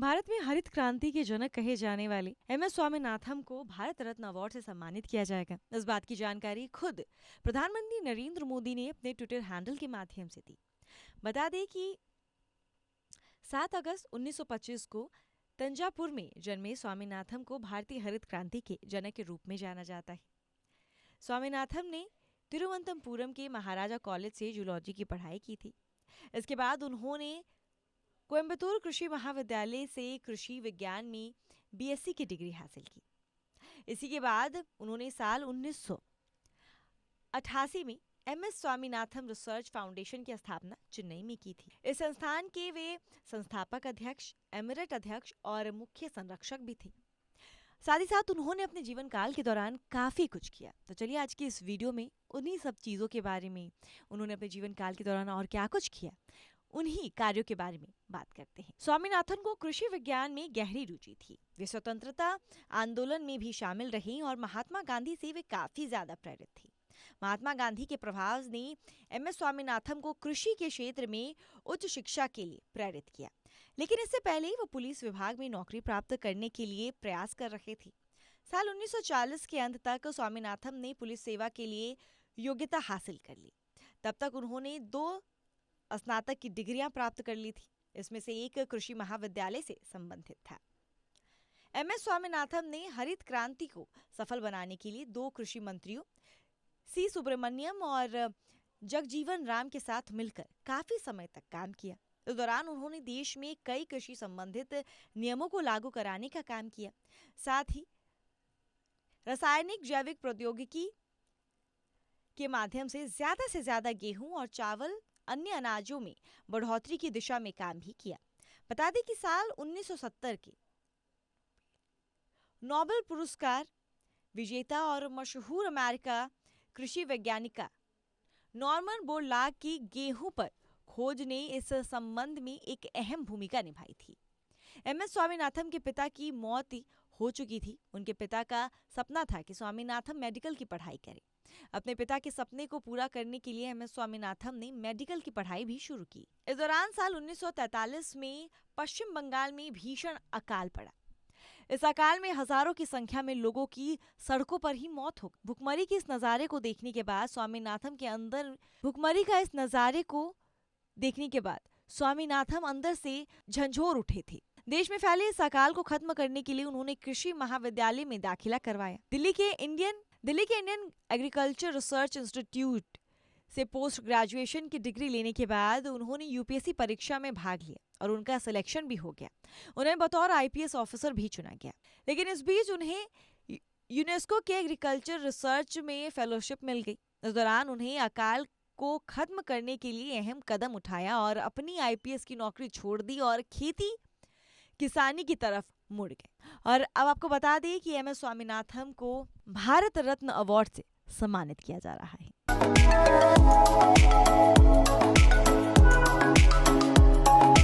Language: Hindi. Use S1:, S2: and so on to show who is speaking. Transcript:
S1: भारत में हरित क्रांति के जनक कहे जाने वाले एमएस स्वामीनाथन को भारत रत्न अवार्ड से सम्मानित किया जाएगा। इस बात की जानकारी खुद प्रधानमंत्री नरेंद्र मोदी ने अपने ट्विटर हैंडल के माध्यम से दी। बता दें कि 7 अगस्त 1925 को तंजापुर में जन्मे स्वामीनाथन को भारतीय हरित क्रांति के जनक के रूप में जाना जाता है। स्वामीनाथन ने तिरुवनंतपुरम के महाराजा कॉलेज से जूलॉजी की पढ़ाई की थी। इसके बाद उन्होंने कोयम्बतूर कृषि महाविद्यालय से कृषि विज्ञान में बीएससी की डिग्री हासिल की। इसी के बाद उन्होंने साल 1988 में एमएस स्वामीनाथन रिसर्च फाउंडेशन की स्थापना चेन्नई में की थी। इस संस्थान के वे संस्थापक अध्यक्ष, एमिरेट अध्यक्ष और मुख्य संरक्षक भी थे। साथ ही साथ उन्होंने अपने जीवन काल के दौरान काफी कुछ किया। तो चलिए आज की इस वीडियो में उन्हीं सब चीजों के बारे में, उन्होंने अपने जीवन काल के दौरान और क्या कुछ किया, उन्हीं कार्यों के बारे में बात करते हैं। स्वामीनाथन को कृषि विज्ञान में गहरी रुचि थी। वे स्वतंत्रता आंदोलन में भी शामिल रहीं और महात्मा गांधी से वे काफी ज्यादा प्रेरित थी। महात्मा गांधी के प्रभाव ने एमएस स्वामीनाथन को कृषि के क्षेत्र में उच्च शिक्षा के लिए प्रेरित किया, लेकिन इससे पहले वो पुलिस विभाग में नौकरी प्राप्त करने के लिए प्रयास कर रहे थे। साल 1940 के अंत तक स्वामीनाथन ने पुलिस सेवा के लिए योग्यता हासिल कर ली। तब तक उन्होंने 2 स्नातक की डिग्रियां प्राप्त कर ली थी। इसमें से एक कृषि महाविद्यालय से संबंधित था। एमएस स्वामीनाथन ने हरित क्रांति को सफल बनाने के लिए 2 कृषि मंत्रियों सी सुब्रमण्यम और जगजीवन राम के साथ मिलकर काफी समय तक काम किया। इस दौरान उन्होंने देश में कई कृषि संबंधित नियमों को लागू कराने का काम किया। साथ ही रासायनिक जैविक प्रौद्योगिकी के माध्यम से ज्यादा गेहूं और चावल अन्य अनाजों में बढ़ोतरी की दिशा में काम भी किया। बता दें कि साल 1970 के नोबेल पुरस्कार विजेता और मशहूर अमेरिका कृषि वैज्ञानिका नॉर्मन बोरलॉग की गेहूं पर खोज ने इस संबंध में एक अहम भूमिका निभाई थी। एमएस स्वामीनाथन के पिता की मौत हो चुकी थी। उनके पिता का सपना था कि स्वामीनाथन मेडिकल की पढ़ाई करें। अपने पिता के सपने को पूरा करने के लिए एमएस स्वामीनाथन ने मेडिकल की पढ़ाई भी शुरू की। इस दौरान साल 1943 में पश्चिम बंगाल में भीषण अकाल पड़ा। इस अकाल में हजारों की संख्या में लोगों की सड़कों पर ही मौत हो गई। भुखमरी के इस नजारे को देखने के बाद स्वामीनाथन अंदर से झंझोर उठे थे। देश में फैले इस अकाल को खत्म करने के लिए उन्होंने कृषि महाविद्यालय में दाखिला करवाया। दिल्ली के इंडियन एग्रीकल्चर रिसर्च इंस्टीट्यूट से पोस्ट ग्रेजुएशन की डिग्री लेने के बाद उन्होंने यूपीएससी परीक्षा में भाग लिया और उनका सिलेक्शन भी हो गया। उन्हें बतौर आईपीएस ऑफिसर भी चुना गया। लेकिन इस बीच उन्हें यूनेस्को के एग्रीकल्चर रिसर्च में फेलोशिप मिल गई। इस दौरान उन्हें अकाल को खत्म करने के लिए अहम कदम उठाया और अपनी आईपीएस की नौकरी छोड़ दी और खेती किसानी की तरफ मुड़ गए। और अब आपको बता दें कि एमएस स्वामीनाथन को भारत रत्न अवार्ड से सम्मानित किया जा रहा है।